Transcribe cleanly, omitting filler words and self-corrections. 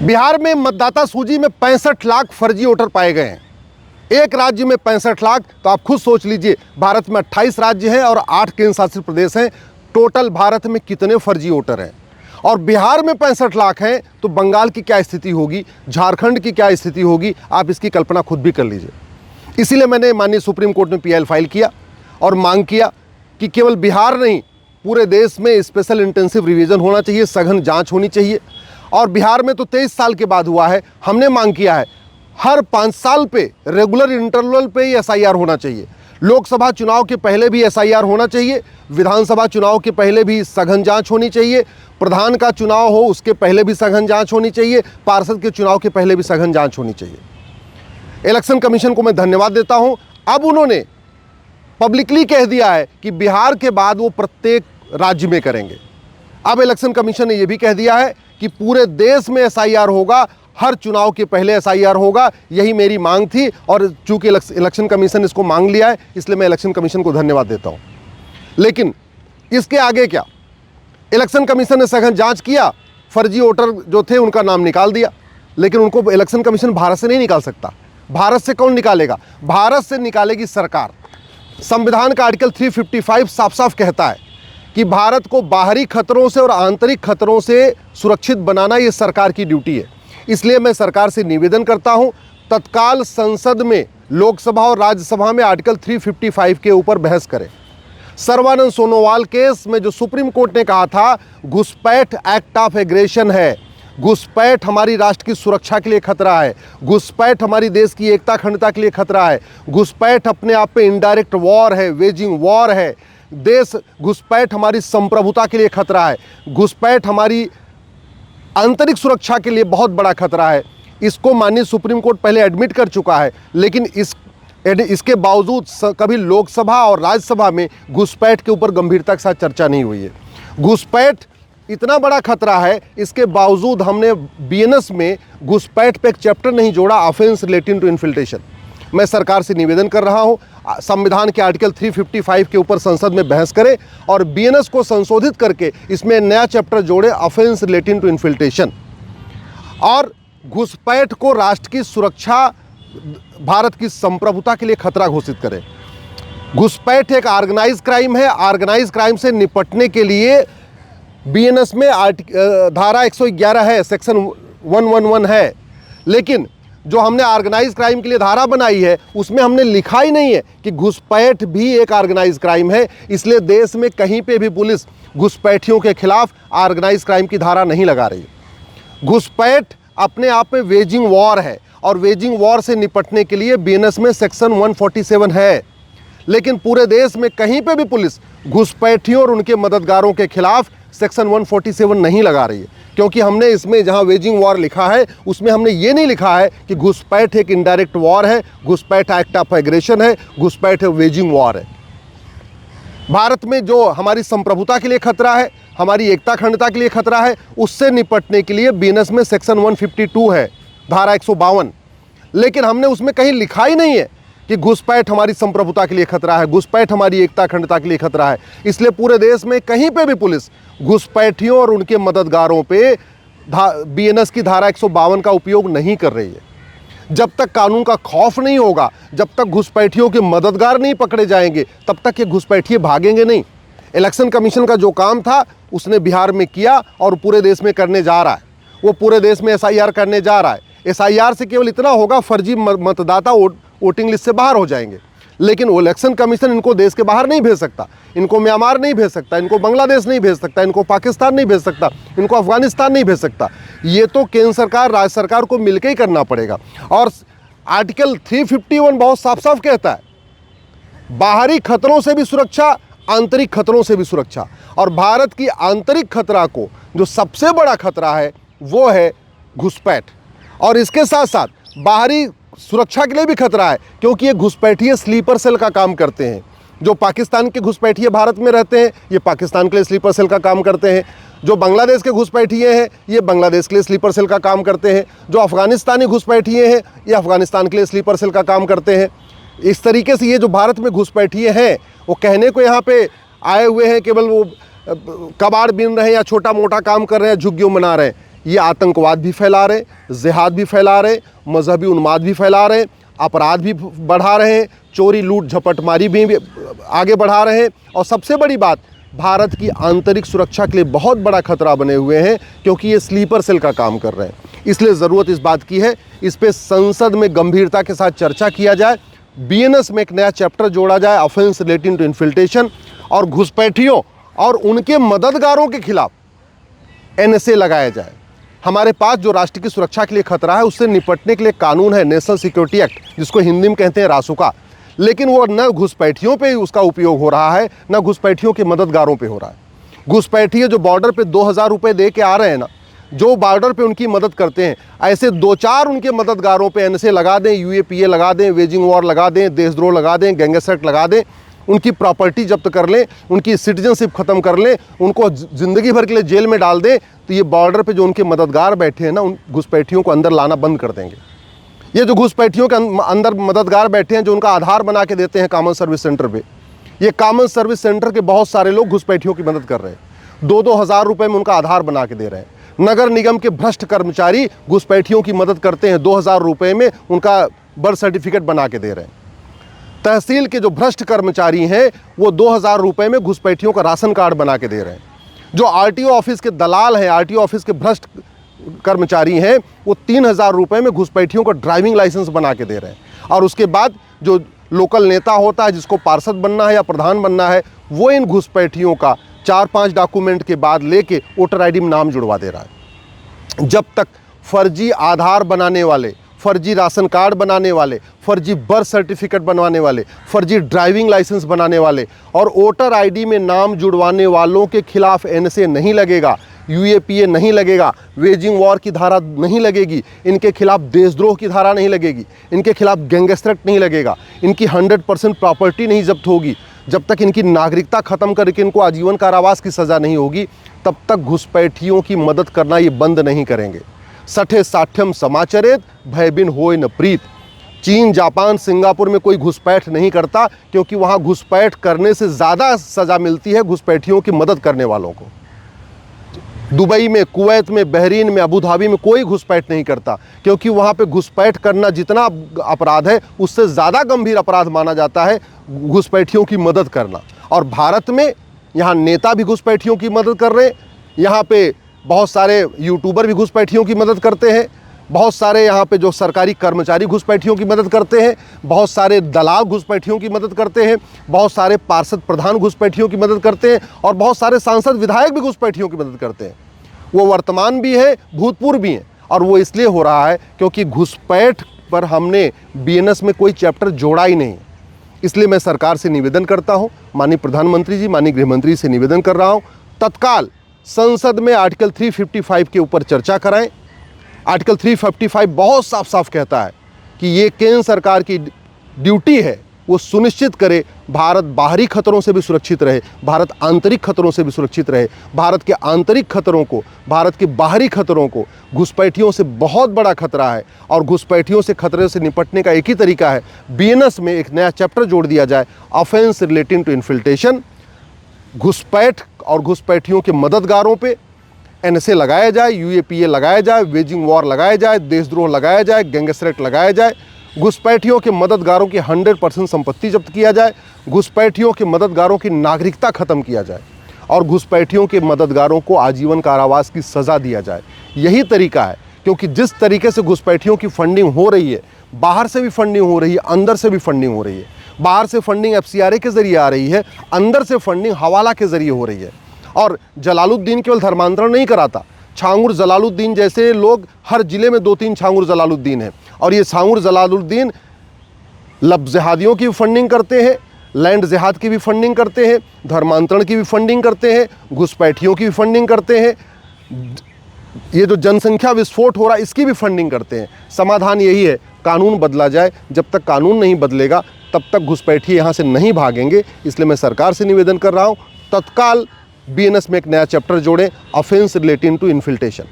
बिहार में मतदाता सूची में 65 लाख फर्जी वोटर पाए गए हैं। एक राज्य में 65 लाख, तो आप खुद सोच लीजिए भारत में 28 राज्य हैं और 8 केंद्र शासित प्रदेश हैं। टोटल भारत में कितने फर्जी वोटर हैं? और बिहार में 65 लाख हैं तो बंगाल की क्या स्थिति होगी, झारखंड की क्या स्थिति होगी, आप इसकी कल्पना खुद भी कर लीजिए। इसीलिए मैंने माननीय सुप्रीम कोर्ट में पीआईएल फाइल किया और मांग किया कि केवल बिहार नहीं, पूरे देश में स्पेशल इंटेंसिव रिवीजन होना चाहिए, सघन जांच होनी चाहिए। और बिहार में तो 23 साल के बाद हुआ है। हमने मांग किया है हर 5 साल पे रेगुलर इंटरवल पे ही एसआईआर होना चाहिए। लोकसभा चुनाव के पहले भी एसआईआर होना चाहिए, विधानसभा चुनाव के पहले भी सघन जांच होनी चाहिए, प्रधान का चुनाव हो उसके पहले भी सघन जांच होनी चाहिए, पार्षद के चुनाव के पहले भी सघन जांच होनी चाहिए। इलेक्शन कमीशन को मैं धन्यवाद देता हूं। अब उन्होंने पब्लिकली कह दिया है कि बिहार के बाद वो प्रत्येक राज्य में करेंगे। अब इलेक्शन कमीशन ने यह भी कह दिया है कि पूरे देश में एसआईआर होगा, हर चुनाव के पहले एसआईआर होगा। यही मेरी मांग थी और चूंकि इलेक्शन कमीशन इसको मांग लिया है, इसलिए मैं इलेक्शन कमीशन को धन्यवाद देता हूं। लेकिन इसके आगे क्या? इलेक्शन कमीशन ने सघन जांच किया, फर्जी वोटर जो थे उनका नाम निकाल दिया, लेकिन उनको इलेक्शन कमीशन भारत से नहीं निकाल सकता। भारत से कौन निकालेगा? भारत से निकालेगी सरकार। संविधान का आर्टिकल 355 साफ साफ कहता है कि भारत को बाहरी खतरों से और आंतरिक खतरों से सुरक्षित बनाना ये सरकार की ड्यूटी है। इसलिए मैं सरकार से निवेदन करता हूं, तत्काल संसद में, लोकसभा और राज्यसभा में आर्टिकल 355 के ऊपर बहस करें। सर्बानंद सोनोवाल केस में जो सुप्रीम कोर्ट ने कहा था घुसपैठ एक्ट ऑफ एग्रेशन है, घुसपैठ हमारी राष्ट्र की सुरक्षा के लिए खतरा है, घुसपैठ हमारी देश की एकता अखंडता के लिए खतरा है, घुसपैठ अपने आप पे इनडायरेक्ट वॉर है, वेजिंग वॉर है, देश घुसपैठ हमारी संप्रभुता के लिए खतरा है, घुसपैठ हमारी आंतरिक सुरक्षा के लिए बहुत बड़ा खतरा है। इसको माननीय सुप्रीम कोर्ट पहले एडमिट कर चुका है, लेकिन इसके बावजूद कभी लोकसभा और राज्यसभा में घुसपैठ के ऊपर गंभीरता के साथ चर्चा नहीं हुई है। घुसपैठ इतना बड़ा खतरा है, इसके बावजूद हमने बीएनएस में घुसपैठ पे एक चैप्टर नहीं जोड़ा, ऑफेंस रिलेटिंग टू इन्फिल्ट्रेशन। मैं सरकार से निवेदन कर रहा हूं, संविधान के आर्टिकल 355 के ऊपर संसद में बहस करें और बीएनएस को संशोधित करके इसमें नया चैप्टर जोड़े, ऑफेंस रिलेटिंग टू इन्फिल्ट्रेशन। और घुसपैठ को राष्ट्र की सुरक्षा, भारत की संप्रभुता के लिए खतरा घोषित करें। घुसपैठ एक ऑर्गेनाइज क्राइम है। ऑर्गेनाइज क्राइम से निपटने के लिए बीएनएस में धारा 111 है, सेक्शन 111 है, लेकिन जो हमने ऑर्गेनाइज क्राइम के लिए धारा बनाई है उसमें हमने लिखा ही नहीं है कि घुसपैठ भी एक ऑर्गेनाइज क्राइम है। इसलिए देश में कहीं पे भी पुलिस घुसपैठियों के खिलाफ ऑर्गेनाइज क्राइम की धारा नहीं लगा रही है। घुसपैठ अपने आप में वेजिंग वॉर है और वेजिंग वॉर से निपटने के लिए बीएनएस में सेक्शन 147 है, लेकिन पूरे देश में कहीं पे भी पुलिस घुसपैठियों और उनके मददगारों के खिलाफ सेक्शन 147 नहीं लगा रही है, क्योंकि हमने इसमें जहां वेजिंग वॉर लिखा है उसमें हमने ये नहीं लिखा है कि घुसपैठ एक इनडायरेक्ट वॉर है, घुसपैठ एक्ट ऑफ एग्रेशन है, घुसपैठ एक वेजिंग वॉर है। भारत में जो हमारी संप्रभुता के लिए खतरा है, हमारी एकता अखंडता के लिए खतरा है, उससे निपटने के लिए बीएनएस में सेक्शन 152 है, धारा 152, लेकिन हमने उसमें कहीं लिखा ही नहीं है कि घुसपैठ हमारी संप्रभुता के लिए खतरा है, घुसपैठ हमारी एकता अखंडता के लिए खतरा है। इसलिए पूरे देश में कहीं पे भी पुलिस घुसपैठियों और उनके मददगारों पे बीएनएस की धारा 152 का उपयोग नहीं कर रही है। जब तक कानून का खौफ नहीं होगा, जब तक घुसपैठियों के मददगार नहीं पकड़े जाएंगे, तब तक ये घुसपैठिए भागेंगे नहीं। इलेक्शन कमीशन का जो काम था उसने बिहार में किया और पूरे देश में करने जा रहा है। वो पूरे देश में एसआईआर करने जा रहा है। एसआईआर से केवल इतना होगा, फर्जी मतदाता वोटिंग लिस्ट से बाहर हो जाएंगे, लेकिन वो इलेक्शन कमीशन इनको देश के बाहर नहीं भेज सकता, इनको म्यांमार नहीं भेज सकता, इनको बांग्लादेश नहीं भेज सकता, इनको पाकिस्तान नहीं भेज सकता, इनको अफगानिस्तान नहीं भेज सकता। ये तो केंद्र सरकार, राज्य सरकार को मिलकर ही करना पड़ेगा। और आर्टिकल 351 बहुत साफ साफ कहता है बाहरी खतरों से भी सुरक्षा, आंतरिक खतरों से भी सुरक्षा। और भारत की आंतरिक खतरा को जो सबसे बड़ा खतरा है वो है घुसपैठ, और इसके साथ साथ बाहरी सुरक्षा के लिए भी खतरा है, क्योंकि ये घुसपैठिए स्लीपर सेल का काम करते हैं। जो पाकिस्तान के घुसपैठिए भारत में रहते हैं, ये पाकिस्तान के लिए स्लीपर सेल का काम करते हैं। जो बांग्लादेश के घुसपैठिए हैं, ये बांग्लादेश के लिए स्लीपर सेल का काम करते हैं। जो अफगानिस्तानी घुसपैठिए हैं, ये अफगानिस्तान के लिए स्लीपर सेल का काम करते हैं। इस तरीके से ये जो भारत में घुसपैठिए हैं, वो कहने को यहाँ पे आए हुए हैं केवल वो कबाड़ बीन रहे हैं या छोटा मोटा काम कर रहे हैं, झुग्गियों मना रहे हैं। ये आतंकवाद भी फैला रहे, जिहाद भी फैला रहे, मजहबी उन्माद भी फैला रहे, अपराध भी बढ़ा रहे हैं, चोरी लूट झपटमारी भी आगे बढ़ा रहे हैं, और सबसे बड़ी बात, भारत की आंतरिक सुरक्षा के लिए बहुत बड़ा खतरा बने हुए हैं, क्योंकि ये स्लीपर सेल का काम कर रहे हैं। इसलिए ज़रूरत इस बात की है, इस पे संसद में गंभीरता के साथ चर्चा किया जाए, बीएनएस में एक नया चैप्टर जोड़ा जाए, ऑफेंस रिलेटिंग टू इन्फिल्ट्रेशन, और घुसपैठियों और उनके मददगारों के खिलाफ एनएसए लगाया जाए। हमारे पास जो राष्ट्र की सुरक्षा के लिए खतरा है, उससे निपटने के लिए कानून है, नेशनल सिक्योरिटी एक्ट, जिसको हिंदी में कहते हैं रासुका, लेकिन वो न घुसपैठियों पे उसका उपयोग हो रहा है, न घुसपैठियों के मददगारों पे हो रहा है। घुसपैठिए जो बॉर्डर पे 2000 रुपये दे के आ रहे हैं ना, जो बॉर्डर पे उनकी मदद करते हैं, ऐसे 2-4 उनके मददगारों पे एनएसए लगा दें, यूएपीए लगा दें, वेजिंग वॉर लगा दें, देशद्रोह लगा दें, गैंगस्टर एक्ट लगा दें, उनकी प्रॉपर्टी जब्त कर लें, उनकी सिटीजनशिप ख़त्म कर लें, उनको ज़िंदगी भर के लिए जेल में डाल दें, तो ये बॉर्डर पे जो उनके मददगार बैठे हैं ना, उन घुसपैठियों को अंदर लाना बंद कर देंगे। ये जो घुसपैठियों के अंदर मददगार बैठे हैं, जो उनका आधार बना के देते हैं कॉमन सर्विस सेंटर पे, ये कॉमन सर्विस सेंटर के बहुत सारे लोग घुसपैठियों की मदद कर रहे हैं। 2-2 हज़ार रुपये में उनका आधार बना के दे रहे हैं। नगर निगम के भ्रष्ट कर्मचारी घुसपैठियों की मदद करते हैं, 2000 रुपये में उनका बर्थ सर्टिफिकेट बना के दे रहे हैं। तहसील के जो भ्रष्ट कर्मचारी हैं, वो 2000 रुपये में घुसपैठियों का राशन कार्ड बना के दे रहे हैं। जो आरटीओ ऑफिस के दलाल हैं, आरटीओ ऑफिस के भ्रष्ट कर्मचारी हैं, वो 3000 रुपये में घुसपैठियों का ड्राइविंग लाइसेंस बना के दे रहे हैं। और उसके बाद जो लोकल नेता होता है, जिसको पार्षद बनना है या प्रधान बनना है, वो इन घुसपैठियों का 4-5 डॉक्यूमेंट के बाद लेके वोटर आईडी में नाम जुड़वा दे रहा है। जब तक फर्जी आधार बनाने वाले, फर्जी राशन कार्ड बनाने वाले, फर्जी बर्थ सर्टिफिकेट बनवाने वाले, फर्जी ड्राइविंग लाइसेंस बनाने वाले और वोटर आईडी में नाम जुड़वाने वालों के खिलाफ एनएसए नहीं लगेगा, यूएपीए नहीं लगेगा, वेजिंग वॉर की धारा नहीं लगेगी, इनके खिलाफ देशद्रोह की धारा नहीं लगेगी, इनके खिलाफ गैंगस्टर एक्ट नहीं लगेगा, इनकी 100% प्रॉपर्टी नहीं जब्त होगी, जब तक इनकी नागरिकता ख़त्म करके इनको आजीवन कारावास की सज़ा नहीं होगी, तब तक घुसपैठियों की मदद करना ये बंद नहीं करेंगे। सठे साठ्यम समाचरेत भयबिन होय न प्रीत। चीन, जापान, सिंगापुर में कोई घुसपैठ नहीं करता, क्योंकि वहाँ घुसपैठ करने से ज़्यादा सज़ा मिलती है घुसपैठियों की मदद करने वालों को। दुबई में, कुवैत में, बहरीन में, अबू धाबी में कोई घुसपैठ नहीं करता, क्योंकि वहाँ पे घुसपैठ करना जितना अपराध है, उससे ज़्यादा गंभीर अपराध माना जाता है घुसपैठियों की मदद करना। और भारत में यहाँ नेता भी घुसपैठियों की मदद कर रहे हैं, यहाँ पे बहुत सारे यूट्यूबर भी घुसपैठियों की मदद करते हैं, बहुत सारे यहाँ पे जो सरकारी कर्मचारी घुसपैठियों की मदद करते हैं, बहुत सारे दलाल घुसपैठियों की मदद करते हैं, बहुत सारे पार्षद प्रधान घुसपैठियों की मदद करते हैं, और बहुत सारे सांसद विधायक भी घुसपैठियों की मदद करते हैं। वो वर्तमान भी है, भूतपूर्व भी हैं, और वो इसलिए हो रहा है क्योंकि घुसपैठ पर हमने बीएनएस में कोई चैप्टर जोड़ा ही नहीं। इसलिए मैं सरकार से निवेदन करता हूँ, माननीय प्रधानमंत्री जी, माननीय गृहमंत्री से निवेदन कर रहा हूँ, तत्काल संसद में आर्टिकल 355 के ऊपर चर्चा कराएं। आर्टिकल 355 बहुत साफ साफ कहता है कि ये केंद्र सरकार की ड्यूटी है, वो सुनिश्चित करे भारत बाहरी खतरों से भी सुरक्षित रहे, भारत आंतरिक खतरों से भी सुरक्षित रहे। भारत के आंतरिक खतरों को, भारत के बाहरी खतरों को, घुसपैठियों से बहुत बड़ा खतरा है, और घुसपैठियों से खतरे से निपटने का एक ही तरीका है, बीएनएस में एक नया चैप्टर जोड़ दिया जाए, ऑफेंस रिलेटिंग टू इन्फिल्ट्रेशन। घुसपैठ और घुसपैठियों के मददगारों पे एनएसए लगाया जाए, यूएपीए लगाया जाए, वेजिंग वॉर लगाया जाए, देशद्रोह लगाया जाए, गैंगस्टर एक्ट लगाया जाए। घुसपैठियों के मददगारों की 100% संपत्ति जब्त किया जाए, घुसपैठियों के मददगारों की नागरिकता ख़त्म किया जाए, और घुसपैठियों के मददगारों को आजीवन कारावास की सज़ा दिया जाए। यही तरीका है, क्योंकि जिस तरीके से घुसपैठियों की फंडिंग हो रही है, बाहर से भी फंडिंग हो रही है, अंदर से भी फंडिंग हो रही है। बाहर से फंडिंग एफसीआरए के ज़रिए आ रही है, अंदर से फंडिंग हवाला के ज़रिए हो रही है। और जलालुद्दीन केवल धर्मांतरण नहीं कराता, छांगुर जलालुद्दीन जैसे लोग हर ज़िले में 2-3 छांगुर जलालुद्दीन हैं, और ये छांगुर जलालुद्दीन लब जिहादियों की भी फंडिंग करते हैं, लैंड जिहाद की भी फंडिंग करते हैं, धर्मांतरण की भी फंडिंग करते हैं, घुसपैठियों की भी फंडिंग करते हैं, ये जो जनसंख्या विस्फोट हो रहा है इसकी भी फंडिंग करते हैं। समाधान यही है, कानून बदला जाए। जब तक कानून नहीं बदलेगा तब तक घुसपैठिए यहाँ से नहीं भागेंगे। इसलिए मैं सरकार से निवेदन कर रहा हूँ, तत्काल बीएनएस में एक नया चैप्टर जोड़ें, ऑफेंस रिलेटिंग टू इन्फिल्ट्रेशन।